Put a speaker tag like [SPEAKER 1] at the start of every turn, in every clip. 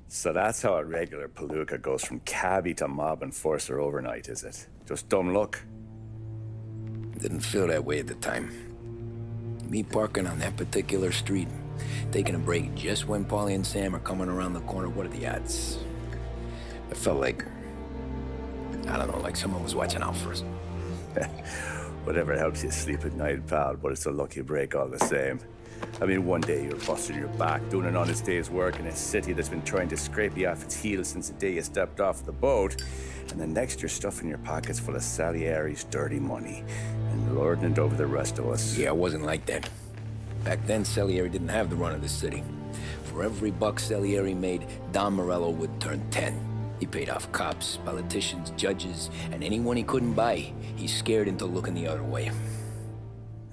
[SPEAKER 1] So that's how a regular palooka goes from cabbie to mob enforcer overnight, is it? Just dumb luck?
[SPEAKER 2] Didn't feel that way at the time. Me parking on that particular street, taking a break just when Paulie and Sam are coming around the corner, what are the odds? It felt like, I don't know, like someone was watching out for us.
[SPEAKER 1] Whatever helps you sleep at night, pal, but it's a lucky break all the same. I mean, one day you're busting your back, doing an honest day's work in a city that's been trying to scrape you off its heels since the day you stepped off the boat, and then next you're stuffing your pockets full of Salieri's dirty money and lording it over the rest of us.
[SPEAKER 2] Yeah, it wasn't like that. Back then, Salieri didn't have the run of the city. For every buck Salieri made, Don Morello would turn 10. He paid off cops, politicians, judges, and anyone he couldn't buy, he scared into looking the other way.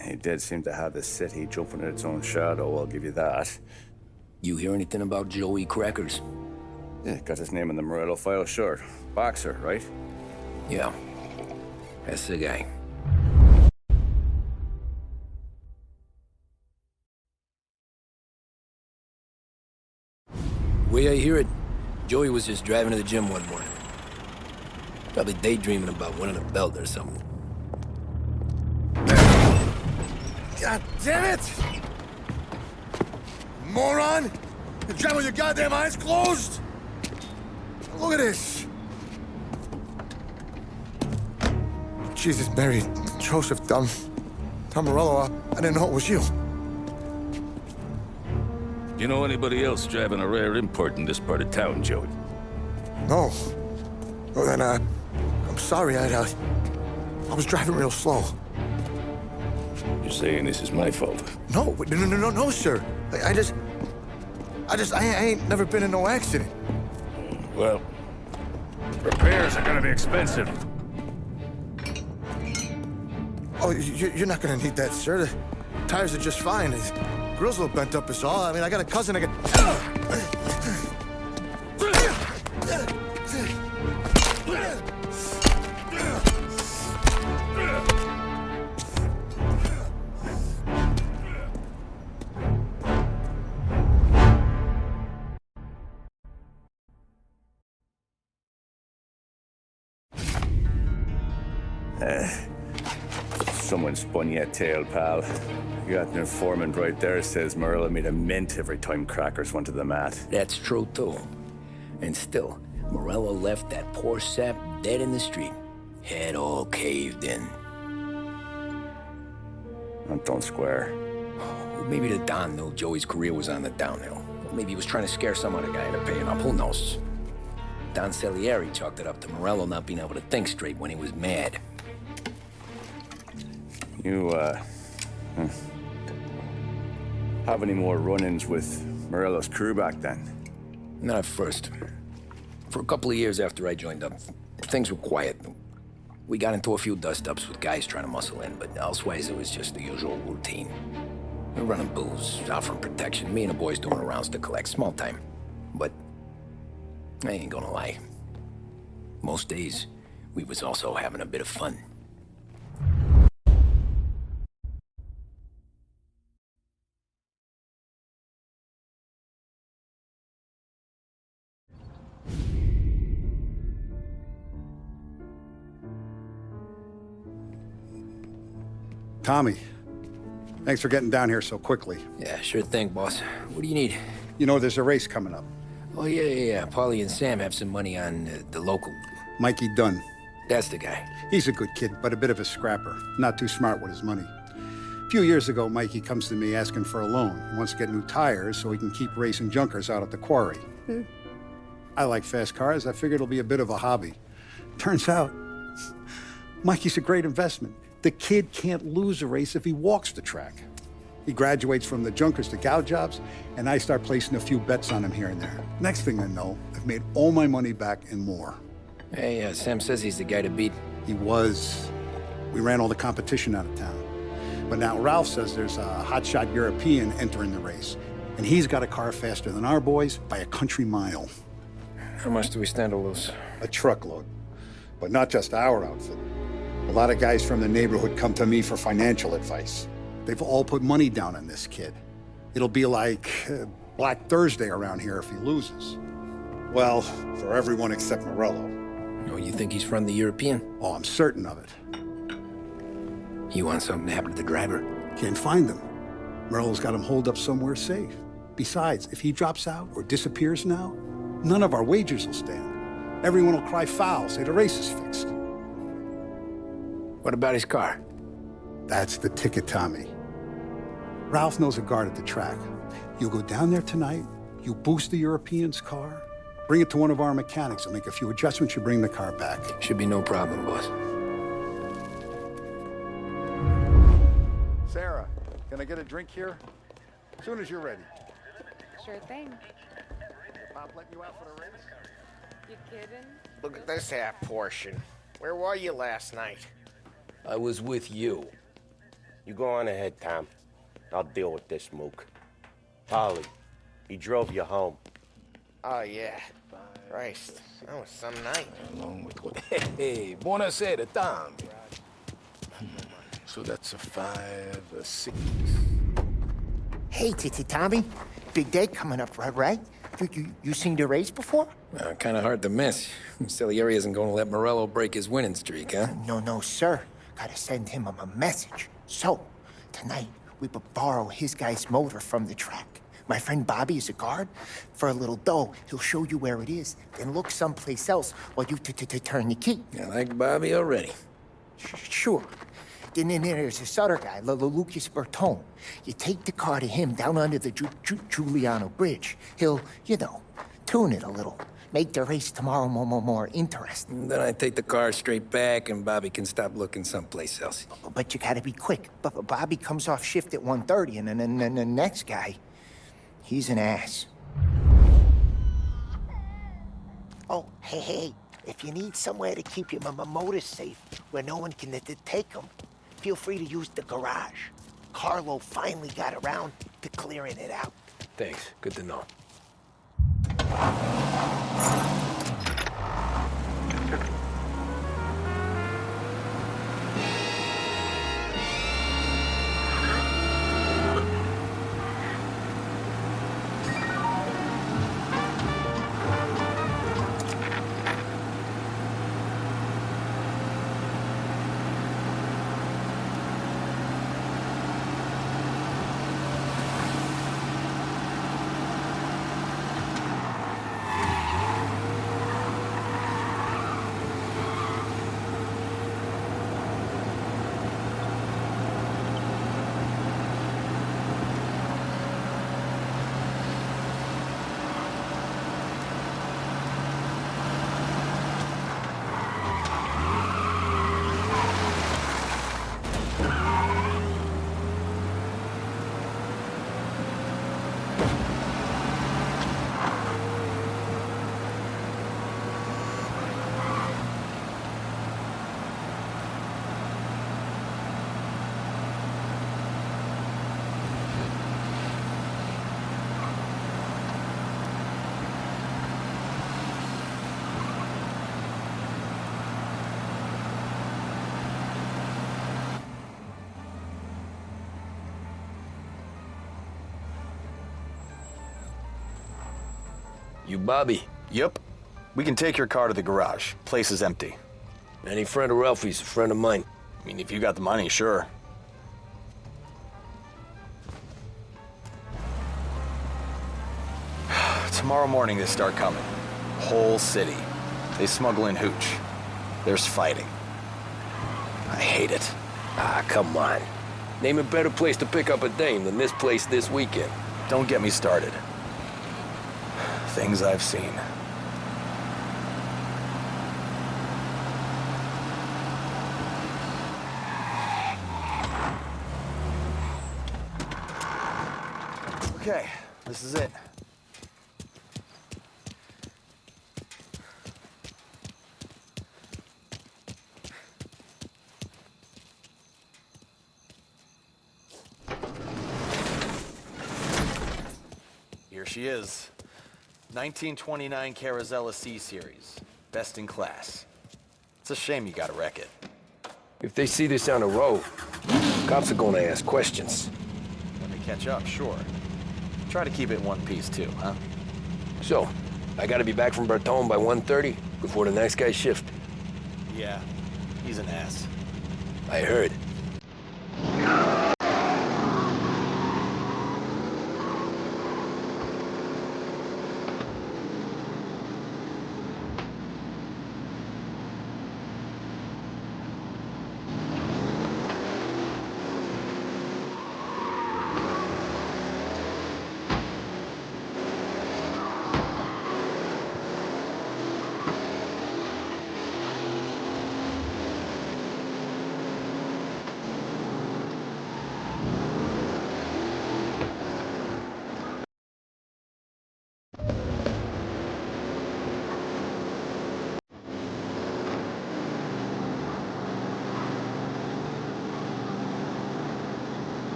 [SPEAKER 1] He did seem to have the city jumping at its own shadow, I'll give you that.
[SPEAKER 2] You hear anything about Joey Crackers?
[SPEAKER 1] Yeah, got his name in the Morello file, sure. Boxer, right?
[SPEAKER 2] Yeah, that's the guy. The way I hear it, Joey was just driving to the gym one morning. Probably daydreaming about winning a belt or something.
[SPEAKER 3] God damn it! Moron! You're driving with your goddamn eyes closed! Look at this! Jesus, Mary, Joseph, Tom Morello, I didn't know it was you.
[SPEAKER 4] You know anybody else driving a rare import in this part of town, Joey?
[SPEAKER 3] No. Well then, I'm sorry, I was driving real slow.
[SPEAKER 4] You're saying this is my fault?
[SPEAKER 3] No, sir. I ain't never been in no accident.
[SPEAKER 4] Well, repairs are gonna be expensive.
[SPEAKER 3] Oh, you're not gonna need that, sir. The tires are just fine. The grill's a little bent up is all. I mean, I got a cousin I can...
[SPEAKER 1] Someone spun you a tail, pal. You got an informant right there says Morello made a mint every time Crackers went to the mat.
[SPEAKER 2] That's true, too. And still, Morello left that poor sap dead in the street. Head all caved in.
[SPEAKER 1] Don't square.
[SPEAKER 2] Well, maybe the Don knew Joey's career was on the downhill. Or maybe he was trying to scare some other guy into paying up. Who knows? Don Salieri chalked it up to Morello not being able to think straight when he was mad.
[SPEAKER 1] You, have any more run-ins with Morello's crew back then?
[SPEAKER 2] Not at first. For a couple of years after I joined up, things were quiet. We got into a few dust-ups with guys trying to muscle in, but elsewise it was just the usual routine. We're running booze, offering protection, me and the boys doing rounds to collect, small time. But I ain't gonna lie. Most days, we was also having a bit of fun.
[SPEAKER 5] Tommy, thanks for getting down here so quickly.
[SPEAKER 2] Yeah, sure thing, boss. What do you need?
[SPEAKER 5] You know, there's a race coming up.
[SPEAKER 2] Oh, yeah. Paulie and Sam have some money on the local.
[SPEAKER 5] Mikey Dunn.
[SPEAKER 2] That's the guy.
[SPEAKER 5] He's a good kid, but a bit of a scrapper. Not too smart with his money. A few years ago, Mikey comes to me asking for a loan. He wants to get new tires so he can keep racing junkers out at the quarry. I like fast cars. I figured it'll be a bit of a hobby. Turns out, Mikey's a great investment. The kid can't lose a race if he walks the track. He graduates from the junkers to gal jobs, and I start placing a few bets on him here and there. Next thing I know, I've made all my money back and more.
[SPEAKER 2] Hey, Sam says he's the guy to beat.
[SPEAKER 5] He was. We ran all the competition out of town. But now Ralph says there's a hotshot European entering the race, and he's got a car faster than our boys by a country mile.
[SPEAKER 2] How much do we stand to lose?
[SPEAKER 5] A truckload. But not just our outfit. A lot of guys from the neighborhood come to me for financial advice. They've all put money down on this kid. It'll be like Black Thursday around here if he loses. Well, for everyone except Morello.
[SPEAKER 2] Oh, you think he's from the European?
[SPEAKER 5] Oh, I'm certain of it.
[SPEAKER 2] You want something to happen to the driver?
[SPEAKER 5] Can't find him. Morello's got him holed up somewhere safe. Besides, if he drops out or disappears now, none of our wagers will stand. Everyone will cry foul, say the race is fixed.
[SPEAKER 2] What about his car?
[SPEAKER 5] That's the ticket, Tommy. Ralph knows a guard at the track. You go down there tonight, you boost the European's car, bring it to one of our mechanics, and make a few adjustments, you bring the car back.
[SPEAKER 2] Should be no problem, boss.
[SPEAKER 5] Sarah, can I get a drink here? As soon as you're ready.
[SPEAKER 6] Sure thing.
[SPEAKER 5] Pop letting you out for the race?
[SPEAKER 6] You kidding?
[SPEAKER 7] Look at this half portion. Where were you last night?
[SPEAKER 2] I was with you.
[SPEAKER 7] You go on ahead, Tom. I'll deal with this mook. Polly, he drove you home. Oh, yeah. Christ, that was some night.
[SPEAKER 2] Along with what? Hey, buonasera, Tom. So that's a 5, a 6.
[SPEAKER 8] Hey, Tommy. Big day coming up, right? You seen the race before?
[SPEAKER 2] Kind of hard to miss. Salieri isn't going to let Morello break his winning streak, huh?
[SPEAKER 8] No, sir. Gotta send him a message. So, tonight, we borrow his guy's motor from the track. My friend Bobby is a guard. For a little dough, he'll show you where it is, then look someplace else while you turn the key.
[SPEAKER 2] I like Bobby already.
[SPEAKER 8] Sure. Then there's this other guy, Lucas Bertone. You take the car to him down under the Giuliano Bridge. He'll, tune it a little. Make the race tomorrow more interesting.
[SPEAKER 2] Then I take the car straight back and Bobby can stop looking someplace else.
[SPEAKER 8] But you gotta be quick. But Bobby comes off shift at 1:30, and then the next guy, he's an ass. Oh, hey, if you need somewhere to keep your motor safe, where no one can take them, feel free to use the garage. Carlo finally got around to clearing it out.
[SPEAKER 2] Thanks. Good to know. You Bobby?
[SPEAKER 9] Yep. We can take your car to the garage. Place is empty.
[SPEAKER 2] Any friend of Ralphie's, a friend of mine.
[SPEAKER 9] I mean, if you got the money, sure. Tomorrow morning they start coming. Whole city. They smuggle in hooch. There's fighting. I hate it.
[SPEAKER 2] Ah, come on. Name a better place to pick up a dame than this place this weekend.
[SPEAKER 9] Don't get me started. Things I've seen. Okay, this is it. Here she is. 1929 Carazella C-Series. Best in class. It's a shame you gotta wreck it.
[SPEAKER 2] If they see this on the road, cops are gonna ask questions.
[SPEAKER 9] When they catch up, sure. Try to keep it in one piece too, huh?
[SPEAKER 2] So, I gotta be back from Bertone by 1:30 before the next guy's shift.
[SPEAKER 9] Yeah, he's an ass.
[SPEAKER 2] I heard.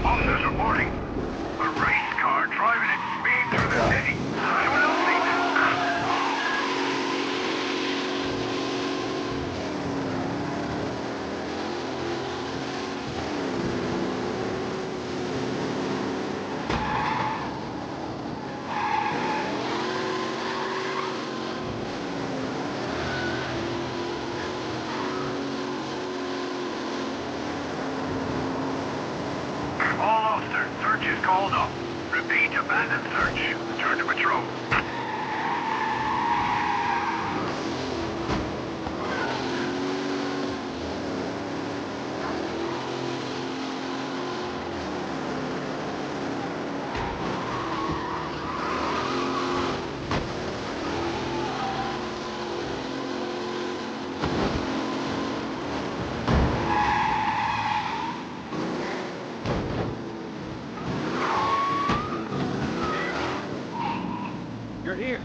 [SPEAKER 4] Officers reporting. A race car driving at speed through the city. Anyone else seen this? All officers, search is called up. Repeat, abandon search. Return to patrol.
[SPEAKER 9] You're here.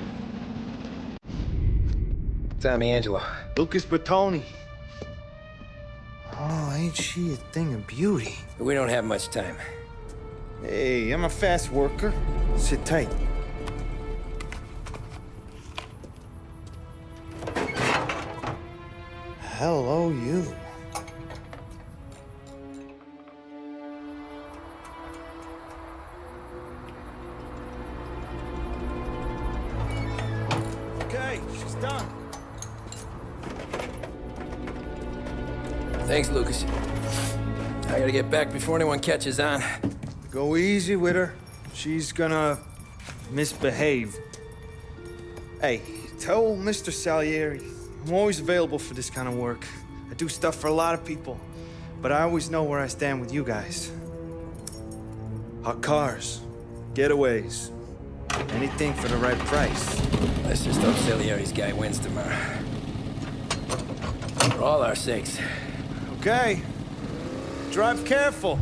[SPEAKER 2] Tommy Angelo.
[SPEAKER 10] Lucas Bertoni. Oh, ain't she a thing of beauty?
[SPEAKER 2] We don't have much time.
[SPEAKER 10] Hey, I'm a fast worker. Sit tight. Hello, you. Okay, she's done.
[SPEAKER 2] Thanks, Lucas. I gotta get back before anyone catches on.
[SPEAKER 10] Go easy with her. She's gonna misbehave. Hey, tell Mr. Salieri I'm always available for this kind of work. I do stuff for a lot of people, but I always know where I stand with you guys. Hot cars, getaways, anything for the right price.
[SPEAKER 2] Let's just hope Salieri's guy wins tomorrow. For all our sakes.
[SPEAKER 10] Okay. Drive careful.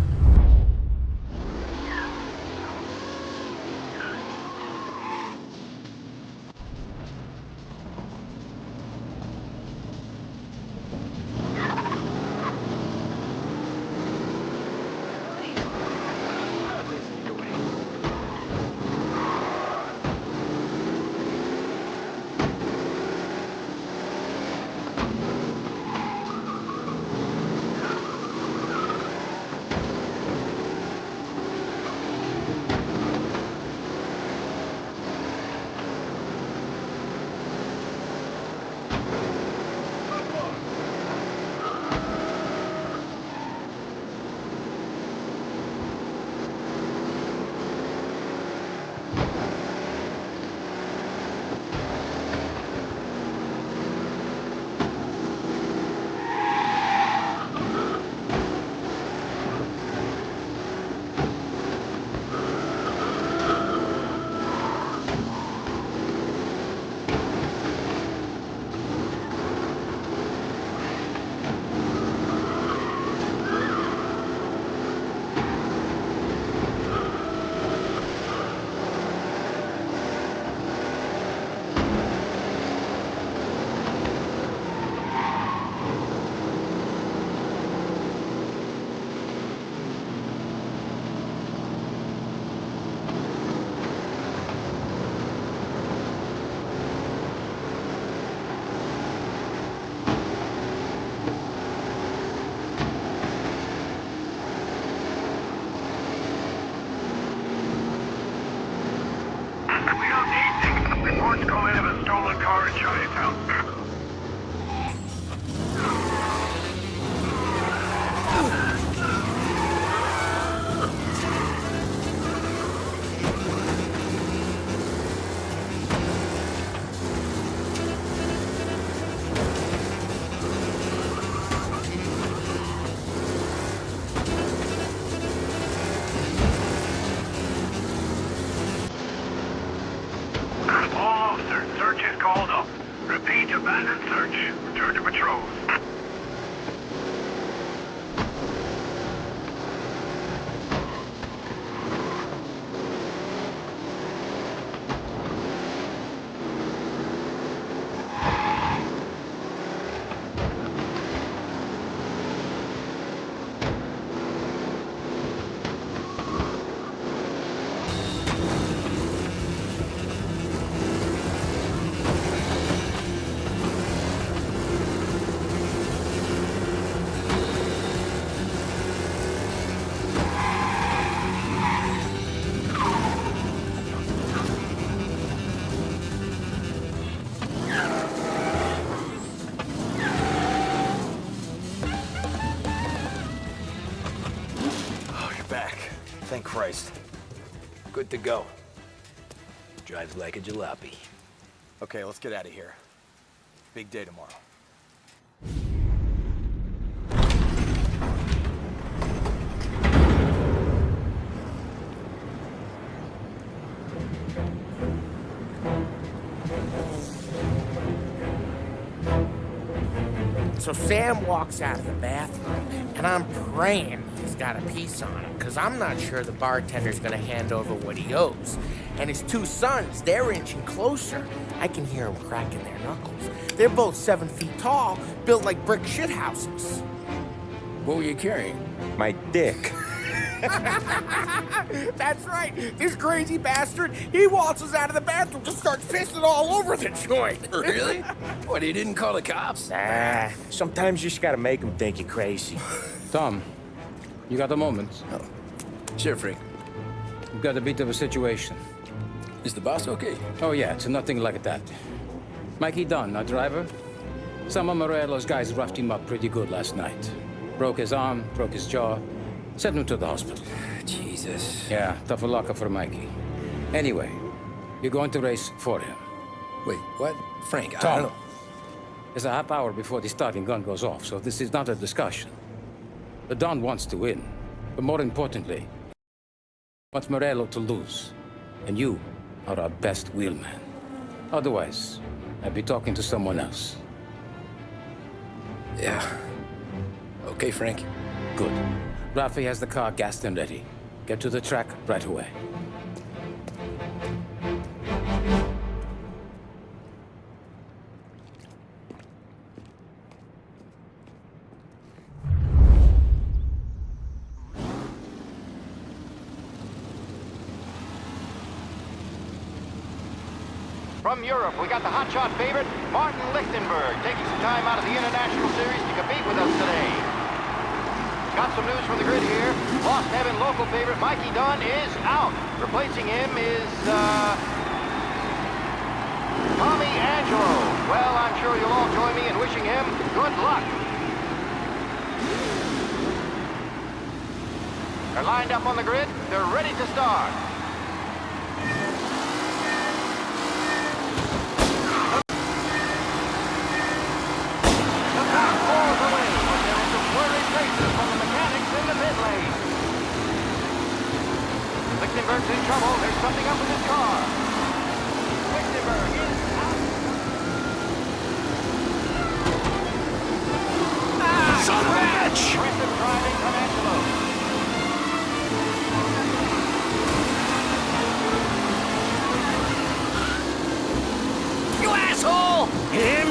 [SPEAKER 9] Thank Christ.
[SPEAKER 2] Good to go. Drives like a jalopy.
[SPEAKER 9] Okay, let's get out of here. Big day tomorrow.
[SPEAKER 8] So Sam walks out of the bathroom, and I'm praying he's got a piece on him, because I'm not sure the bartender's gonna hand over what he owes. And his two sons, they're inching closer. I can hear them cracking their knuckles. They're both 7 feet tall, built like brick shithouses.
[SPEAKER 2] What were you carrying?
[SPEAKER 7] My dick.
[SPEAKER 8] That's right. This crazy bastard, he waltzes out of the bathroom, just starts pissing all over the joint.
[SPEAKER 2] Really? What, he didn't call the cops?
[SPEAKER 7] Nah, sometimes you just gotta make them think you're crazy.
[SPEAKER 11] Tom, you got a moment?
[SPEAKER 2] Oh. Sure, Frank.
[SPEAKER 11] We've got a bit of a situation.
[SPEAKER 2] Is the boss okay?
[SPEAKER 11] Oh yeah, it's nothing like that. Mikey Dunn, our driver. Some of Morello's guys roughed him up pretty good last night. Broke his arm, broke his jaw. Sent him to the hospital.
[SPEAKER 2] Jesus.
[SPEAKER 11] Yeah, tough luck for Mikey. Anyway, you're going to race for him.
[SPEAKER 2] Wait, what? Frank, I
[SPEAKER 11] Tom,
[SPEAKER 2] don't know.
[SPEAKER 11] there's a half hour before the starting gun goes off, so this is not a discussion. The Don wants to win, but more importantly, wants Morello to lose. And you are our best wheelman. Otherwise, I'd be talking to someone else.
[SPEAKER 2] Yeah. Okay, Frank.
[SPEAKER 11] Good. Rafi has the car gassed and ready. Get to the track right away.
[SPEAKER 12] From Europe, we got the hotshot favorite, Martin Lichtenberg, taking some time out of the International Series to compete with us today. Got some news from the grid here. Lost Heaven local favorite Mikey Dunn is out. Replacing him is, Tommy Angelo. Well, I'm sure you'll all join me in wishing him good luck. They're lined up on the grid. They're ready to start. Lichtenberg's in trouble. There's something up with his car. Lichtenberg is out.
[SPEAKER 2] Son of a bitch!
[SPEAKER 12] Aggressive driving from Angelo.
[SPEAKER 2] You asshole!
[SPEAKER 7] Him?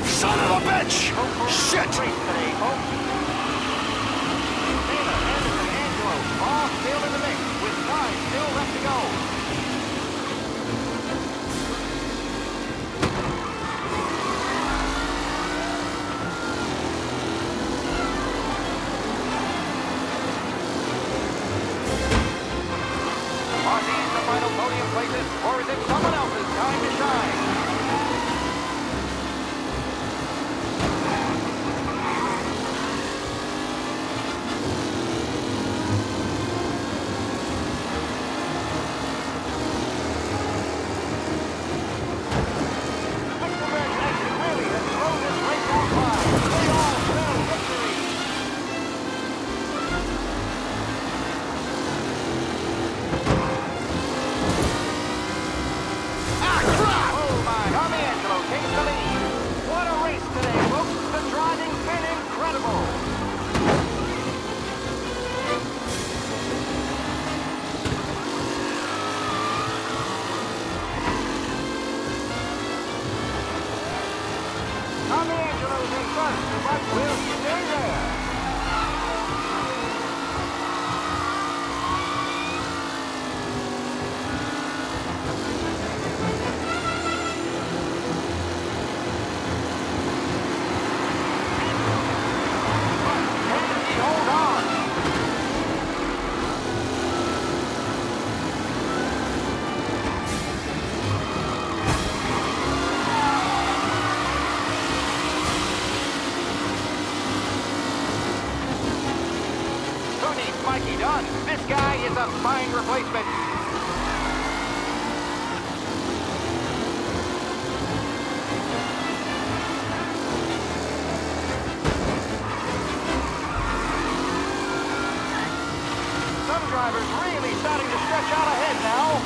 [SPEAKER 2] Son of a bitch! Shit!
[SPEAKER 12] Taylor, Anderson, Angelo, all still in the mix, with time still left to go. Martin's the final podium places, or is it someone else's time to shine? This guy is a fine replacement. Some drivers really starting to stretch out ahead now.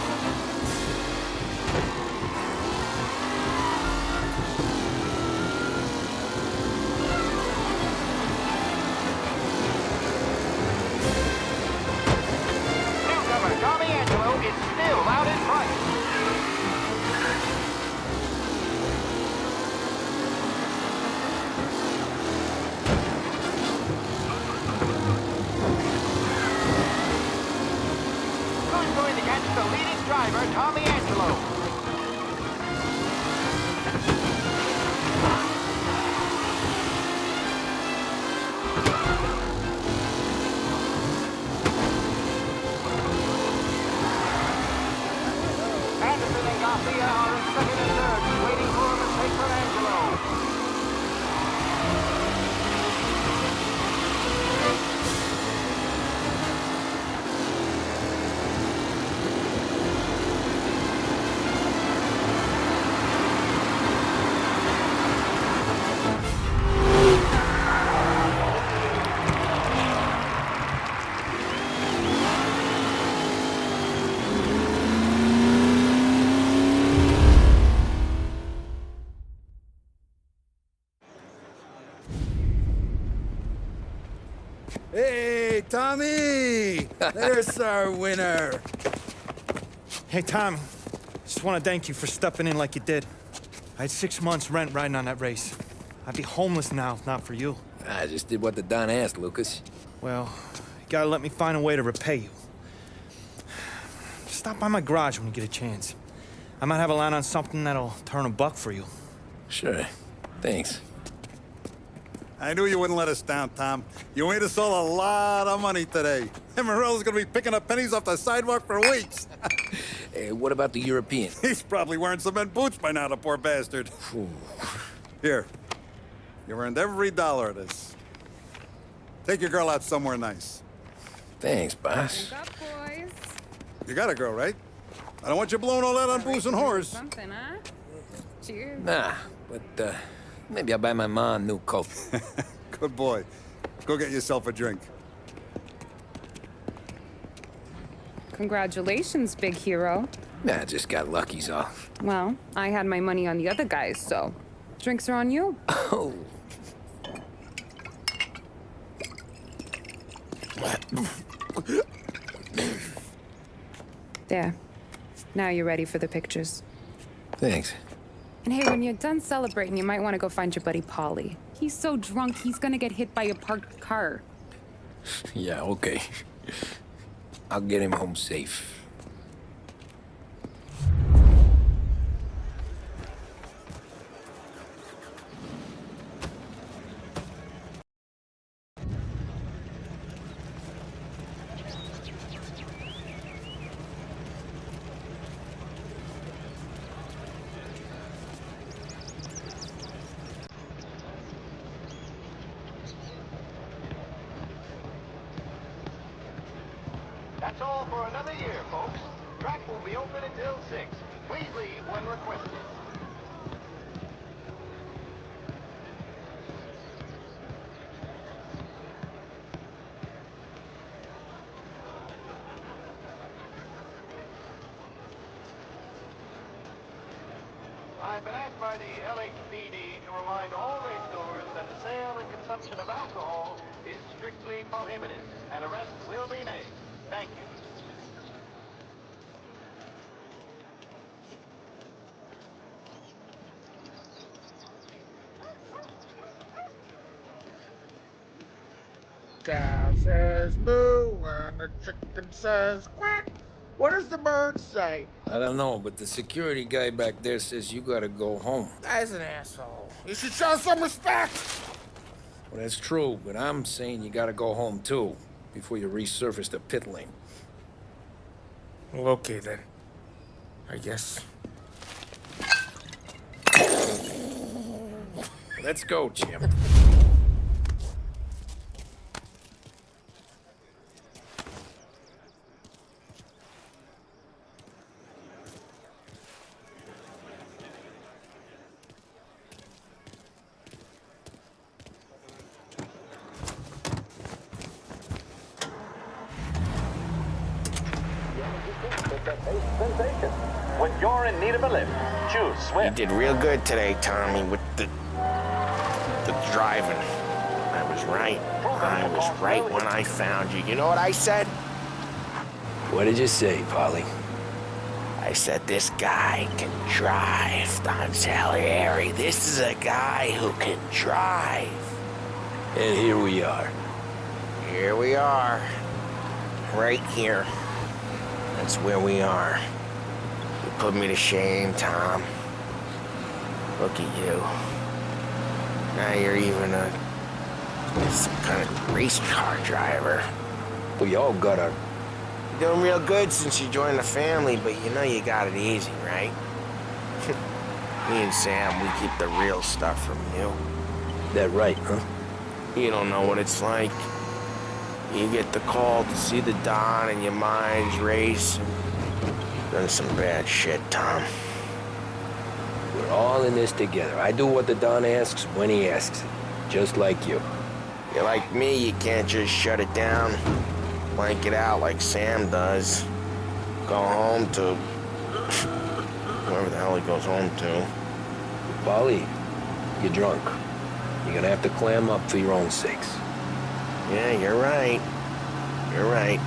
[SPEAKER 12] Mafia are in second and third, waiting for a mistake from Angelo.
[SPEAKER 3] Hey, Tommy! There's our winner.
[SPEAKER 10] Hey, Tommy. Just want to thank you for stepping in like you did. I had 6 months rent riding on that race. I'd be homeless now if not for you.
[SPEAKER 2] I just did what the Don asked, Lucas.
[SPEAKER 10] Well, you gotta let me find a way to repay you. Stop by my garage when you get a chance. I might have a line on something that'll turn $1 for you.
[SPEAKER 2] Sure. Thanks.
[SPEAKER 5] I knew you wouldn't let us down, Tom. You made us all a lot of money today. And Morello's gonna be picking up pennies off the sidewalk for weeks.
[SPEAKER 2] Hey, what about the European?
[SPEAKER 5] He's probably wearing cement boots by now, the poor bastard. Here. You earned every dollar of this. Take your girl out somewhere nice.
[SPEAKER 2] Thanks, boss.
[SPEAKER 6] Wake up, boys.
[SPEAKER 5] You got a girl, right? I don't want you blowing all that on booze and whores.
[SPEAKER 6] Something, huh? Cheers.
[SPEAKER 2] Nah, but, maybe I'll buy my mom a new coat.
[SPEAKER 5] Good boy. Go get yourself a drink.
[SPEAKER 6] Congratulations, big hero.
[SPEAKER 2] Nah, just got lucky's all.
[SPEAKER 6] Well, I had my money on the other guys, so drinks are on you.
[SPEAKER 2] Oh.
[SPEAKER 6] There. Now you're ready for the pictures.
[SPEAKER 2] Thanks.
[SPEAKER 6] And hey, when you're done celebrating, you might want to go find your buddy Polly. He's so drunk, he's gonna get hit by a parked car.
[SPEAKER 2] Yeah, okay. I'll get him home safe.
[SPEAKER 12] That's all for another year, folks. Track will be open until 6. Please leave when requested. I've been asked by the LHPD to remind all race goers that the sale and consumption of alcohol is strictly prohibited, and arrests will be made. Thank you.
[SPEAKER 7] Cow says moo and the chicken says quack. What does the bird say?
[SPEAKER 2] I don't know, but the security guy back there says you gotta go home.
[SPEAKER 7] Guy's an asshole. You should show some respect.
[SPEAKER 2] Well, that's true, but I'm saying you gotta go home too, before you resurface the pit lane.
[SPEAKER 7] Well, okay then. I guess.
[SPEAKER 2] Let's go, Jim.
[SPEAKER 12] When you're in need of a lift, choose
[SPEAKER 7] You
[SPEAKER 12] Swift.
[SPEAKER 7] did real good today, Tommy, with the driving. I was right. I was right when I found you. You know what I said?
[SPEAKER 2] What did you say, Polly?
[SPEAKER 7] I said this guy can drive, Don Salieri. This is a guy who can drive.
[SPEAKER 2] And here we are.
[SPEAKER 7] Here we are. Right here. That's where we are. You put me to shame, Tom. Look at you. Now you're even some kind of race car driver.
[SPEAKER 2] We all got our...
[SPEAKER 7] You're doing real good since you joined the family, but you know you got it easy, right? Me and Sam, we keep the real stuff from you.
[SPEAKER 2] That right, huh?
[SPEAKER 7] You don't know what it's like. You get the call to see the Don and your mind's race. Done some bad shit, Tom.
[SPEAKER 2] We're all in this together. I do what the Don asks when he asks it. Just like you.
[SPEAKER 7] You're like me, you can't just shut it down. Blank it out like Sam does. Go home to... whoever the hell he goes home to.
[SPEAKER 2] Polly, you're drunk. You're gonna have to clam up for your own sakes.
[SPEAKER 7] Yeah, you're right. You're right.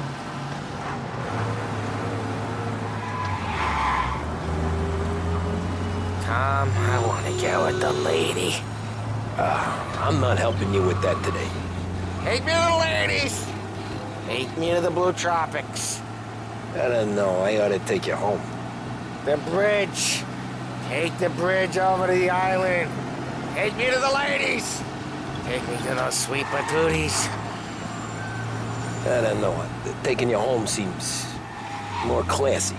[SPEAKER 7] Tom, I want to get with the lady.
[SPEAKER 2] I'm not helping you with that today.
[SPEAKER 7] Take me to the ladies! Take me to the Blue Tropics.
[SPEAKER 2] I don't know. I ought to take you home.
[SPEAKER 7] The bridge. Take the bridge over to the island. Take me to the ladies. Take me to those sweet patooties.
[SPEAKER 2] I don't know. Taking you home seems more classy.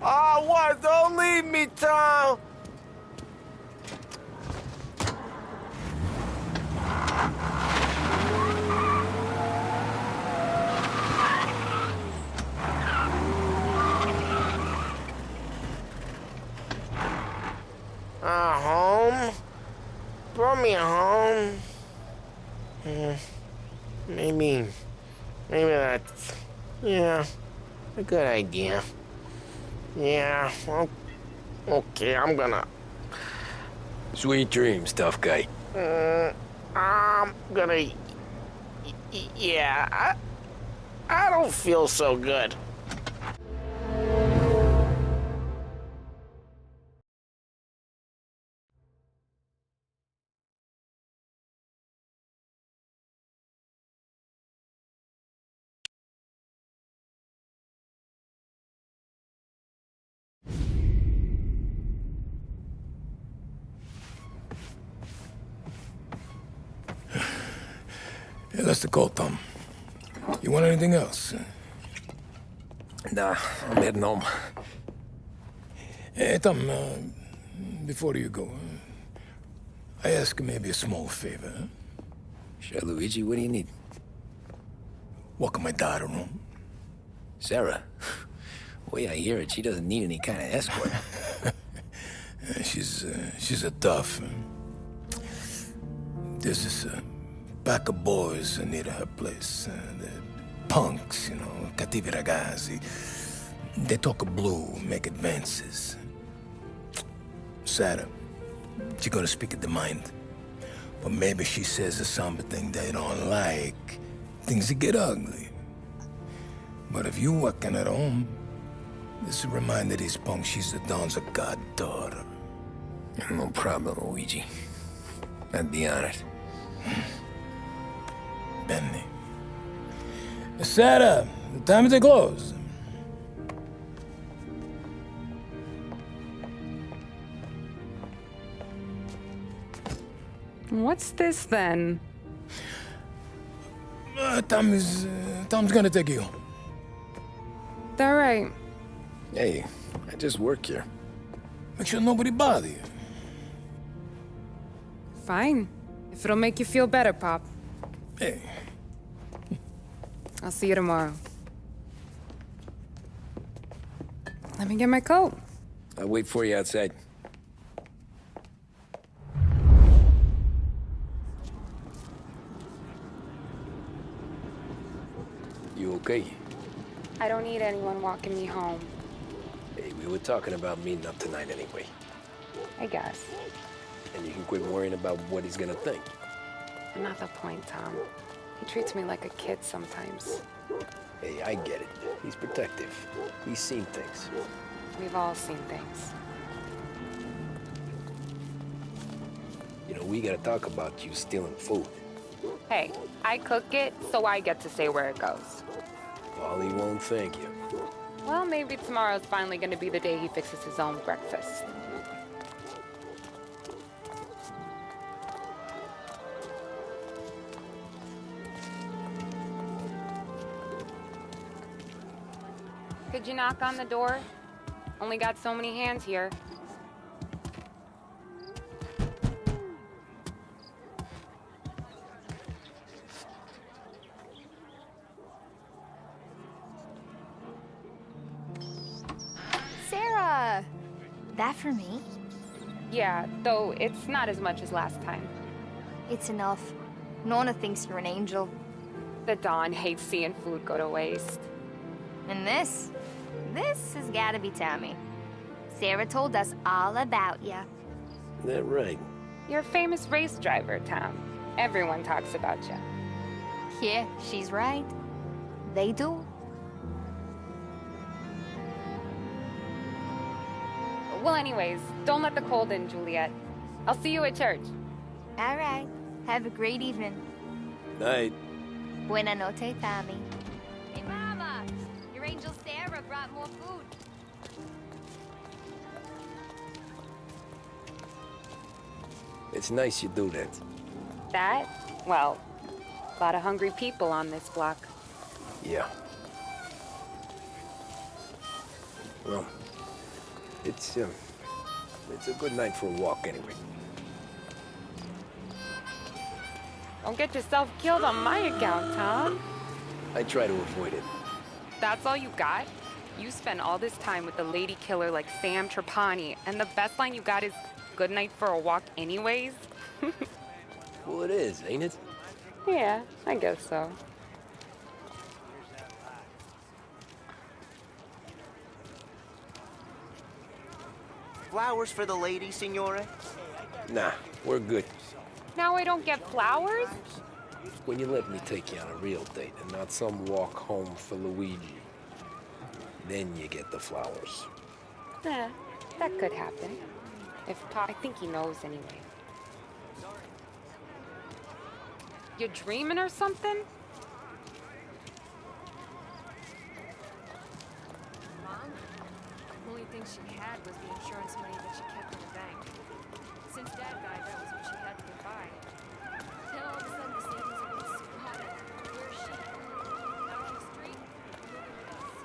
[SPEAKER 7] Oh, what? Don't leave me, Tom. Home? Brought me home. Maybe that's, yeah, a good idea. Yeah, well, okay, I'm gonna...
[SPEAKER 2] Sweet dreams, tough guy.
[SPEAKER 7] I'm gonna... Yeah, I don't feel so good.
[SPEAKER 2] Yeah, that's the call, Tom. You want anything else? Nah, I'm heading home. Hey, Tom, before you go, I ask maybe a small favor, huh?
[SPEAKER 7] Sure, Luigi, what do you need?
[SPEAKER 2] Welcome my daughter home.
[SPEAKER 7] Sarah. The way I hear it, she doesn't need any kind of escort.
[SPEAKER 2] She's a tough. There's this pack of boys near her place. The punks, you know, cattivi ragazzi. They talk blue, make advances. Sarah, she gonna speak at the mind. But maybe she says something they don't like. Things get ugly. But if you working at home, this will remind these punks she's the Don's a goddaughter.
[SPEAKER 7] No problem, Luigi. I'd be honored.
[SPEAKER 2] Benny. Sarah, the time to close.
[SPEAKER 6] What's this then?
[SPEAKER 2] Tom's gonna take you home.
[SPEAKER 6] All right.
[SPEAKER 7] Hey, I just work here.
[SPEAKER 2] Make sure nobody bother you.
[SPEAKER 6] Fine. If it'll make you feel better, Pop.
[SPEAKER 2] Hey.
[SPEAKER 6] I'll see you tomorrow. Let me get my coat.
[SPEAKER 7] I'll wait for you outside. You okay?
[SPEAKER 6] I don't need anyone walking me home.
[SPEAKER 7] Hey, we were talking about meeting up tonight anyway.
[SPEAKER 6] I guess.
[SPEAKER 7] And you can quit worrying about what he's gonna think.
[SPEAKER 6] Not the point, Tom. He treats me like a kid sometimes.
[SPEAKER 7] Hey, I get it. He's protective. He's seen things.
[SPEAKER 6] We've all seen things.
[SPEAKER 7] You know, we gotta talk about you stealing food.
[SPEAKER 6] Hey, I cook it, so I get to say where it goes.
[SPEAKER 7] Wally won't thank you.
[SPEAKER 6] Well, maybe tomorrow's finally gonna be the day he fixes his own breakfast. Could you knock on the door? Only got so many hands here.
[SPEAKER 13] Sarah! That for me?
[SPEAKER 6] Yeah, though it's not as much as last time.
[SPEAKER 13] It's enough. Nona thinks you're an angel.
[SPEAKER 6] The Don hates seeing food go to waste.
[SPEAKER 13] And this has gotta be Tommy. Sarah told us all about ya.
[SPEAKER 7] That right?
[SPEAKER 6] You're a famous race driver, Tom. Everyone talks about you.
[SPEAKER 13] Yeah, she's right. They do.
[SPEAKER 6] Well, anyways, don't let the cold in, Juliet. I'll see you at church.
[SPEAKER 13] All right. Have a great evening.
[SPEAKER 7] Night.
[SPEAKER 13] Buena noche, Tommy. Hey, Mama! Your angel Sarah brought more food.
[SPEAKER 7] It's nice you do that.
[SPEAKER 6] That? Well, a lot of hungry people on this block.
[SPEAKER 7] Yeah. Well, it's a good night for a walk anyway.
[SPEAKER 6] Don't get yourself killed on my account, Tom.
[SPEAKER 7] I try to avoid it.
[SPEAKER 6] That's all you got? You spend all this time with a lady killer like Sam Trapani, and the best line you got is, "Good night for a walk anyways"?
[SPEAKER 7] Well, it is, ain't it?
[SPEAKER 6] Yeah, I guess so.
[SPEAKER 14] Flowers for the lady, Signore?
[SPEAKER 7] Nah, we're good.
[SPEAKER 6] Now I don't get flowers?
[SPEAKER 7] When you let me take you on a real date and not some walk home for Luigi, then you get the flowers.
[SPEAKER 6] Eh, that could happen. I think he knows anyway. You dreaming or something?
[SPEAKER 15] Mom? The only thing she had was the insurance money that she kept in the bank. Since Dad died, that was what she had to get by. Then all of a sudden, the savings are being squatted. Where is she? Out on the street? Moving with us.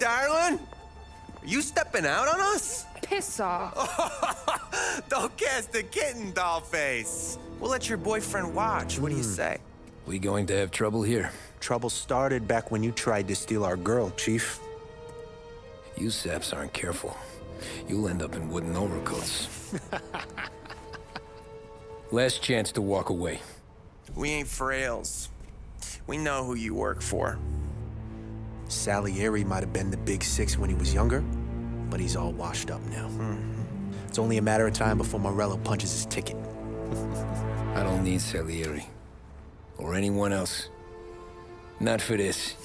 [SPEAKER 16] darling? Are you stepping out on us?
[SPEAKER 6] Piss off.
[SPEAKER 16] Don't cast the kitten, dollface. We'll let your boyfriend watch. What do you say?
[SPEAKER 2] We going to have trouble here?
[SPEAKER 14] Trouble started back when you tried to steal our girl, Chief.
[SPEAKER 2] You saps aren't careful. You'll end up in wooden overcoats. Last chance to walk away.
[SPEAKER 16] We ain't frails. We know who you work for.
[SPEAKER 14] Salieri might have been the big six when he was younger, but he's all washed up now. It's only a matter of time before Morello punches his ticket.
[SPEAKER 2] I don't need Salieri. Or anyone else. Not for this.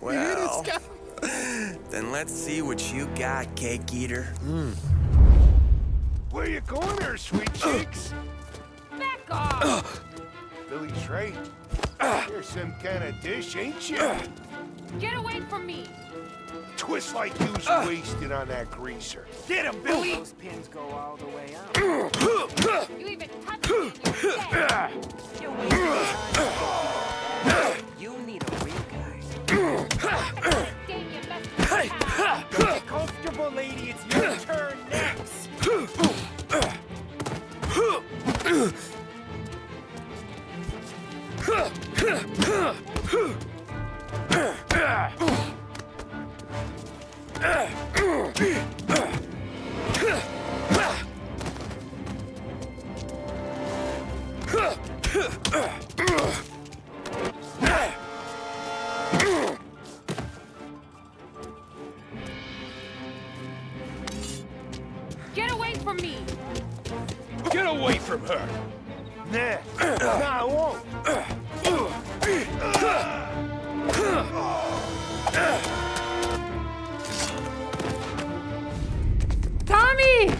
[SPEAKER 16] Well, then let's see what you got, cake eater.
[SPEAKER 4] Where you going there, sweet cheeks?
[SPEAKER 6] Back off!
[SPEAKER 4] Billy Trey, you're some kind of dish, ain't you?
[SPEAKER 6] Get away from me!
[SPEAKER 4] Twist like you's wasted on that greaser. Get him, Billy!
[SPEAKER 14] Those pins go all the way up.
[SPEAKER 6] You even touch me and you're dead!
[SPEAKER 14] You're wasting time. You need a real guy.
[SPEAKER 6] Stay in your best
[SPEAKER 14] Get comfortable, lady. It's your turn next.
[SPEAKER 6] Get away from me!
[SPEAKER 4] Get away from her! Nah, I won't.
[SPEAKER 6] Tommy!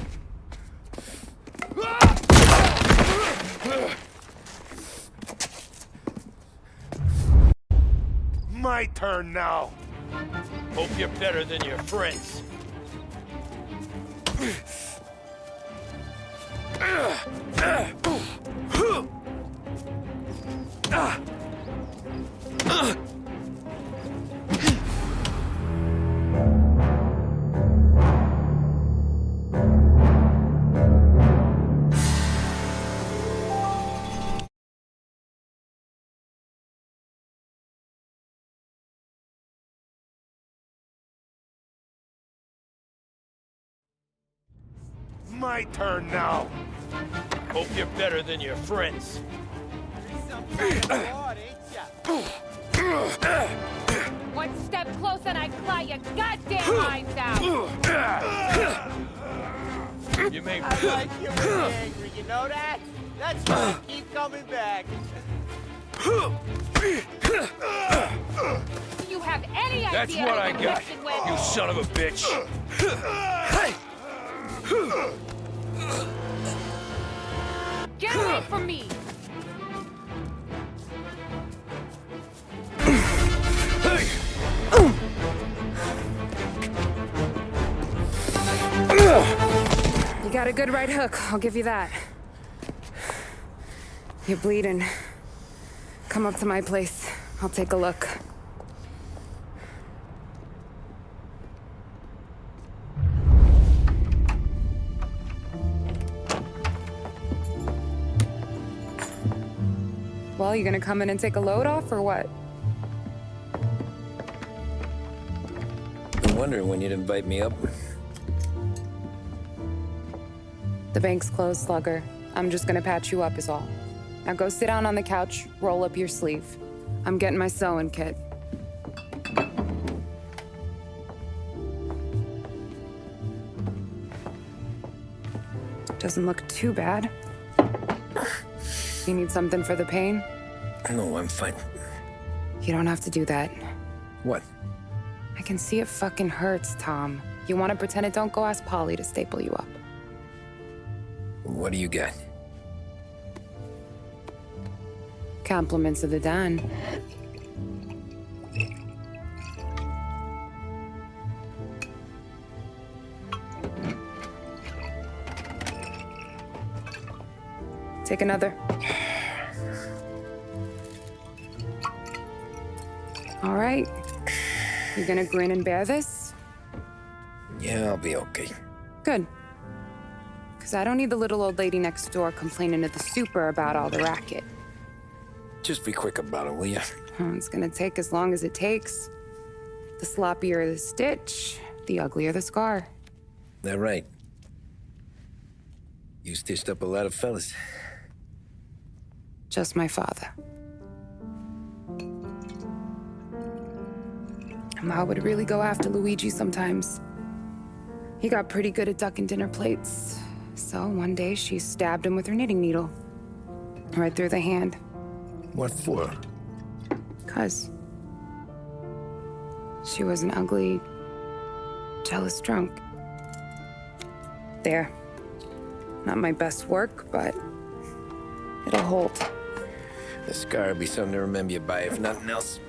[SPEAKER 4] My turn now. Hope you're better than your friends. My turn now. Hope you're better than your friends.
[SPEAKER 6] One step closer and I claw your goddamn eyes out!
[SPEAKER 4] You may
[SPEAKER 14] I like you when you're angry, you know that? That's why I keep coming back.
[SPEAKER 6] Do you have any idea
[SPEAKER 4] That's what I
[SPEAKER 6] who
[SPEAKER 4] got,
[SPEAKER 6] you're messing with?
[SPEAKER 4] you son of a bitch.
[SPEAKER 6] Get away from me! You got a good right hook, I'll give you that. You're bleeding. Come up to my place. I'll take a look. Well, you gonna come in and take a load off, or what?
[SPEAKER 2] Been wondering when you'd invite me up.
[SPEAKER 6] The bank's closed, Slugger. I'm just gonna patch you up is all. Now go sit down on the couch, roll up your sleeve. I'm getting my sewing kit. Doesn't look too bad. You need something for the pain?
[SPEAKER 2] No, I'm fine.
[SPEAKER 6] You don't have to do that.
[SPEAKER 2] What?
[SPEAKER 6] I can see it fucking hurts, Tom. You want to pretend it don't go ask Polly to staple you up.
[SPEAKER 2] What do you got?
[SPEAKER 6] Compliments of the Don. Take another. All right. You gonna grin and bear this?
[SPEAKER 2] Yeah, I'll be okay.
[SPEAKER 6] Good. Because I don't need the little old lady next door complaining to the super about all the racket.
[SPEAKER 2] Just be quick about it, will ya?
[SPEAKER 6] Oh, it's gonna take as long as it takes. The sloppier the stitch, the uglier the scar.
[SPEAKER 2] That right. You stitched up a lot of fellas.
[SPEAKER 6] Just my father. Ma would really go after Luigi sometimes. He got pretty good at ducking dinner plates. So one day she stabbed him with her knitting needle. Right through the hand.
[SPEAKER 2] What for?
[SPEAKER 6] 'Cause she was an ugly, jealous drunk. There. Not my best work, but it'll hold.
[SPEAKER 2] The scar will be something to remember you by, if nothing else.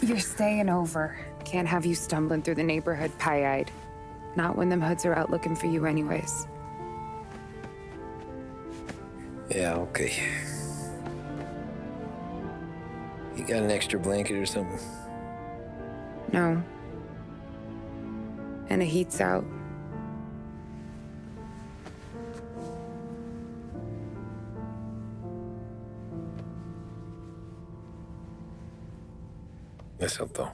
[SPEAKER 6] You're staying over. Can't have you stumbling through the neighborhood pie-eyed. Not when them hoods are out looking for you anyways.
[SPEAKER 2] Yeah, okay. You got an extra blanket or something?
[SPEAKER 6] No. And the heat's out.
[SPEAKER 2] Eso todo.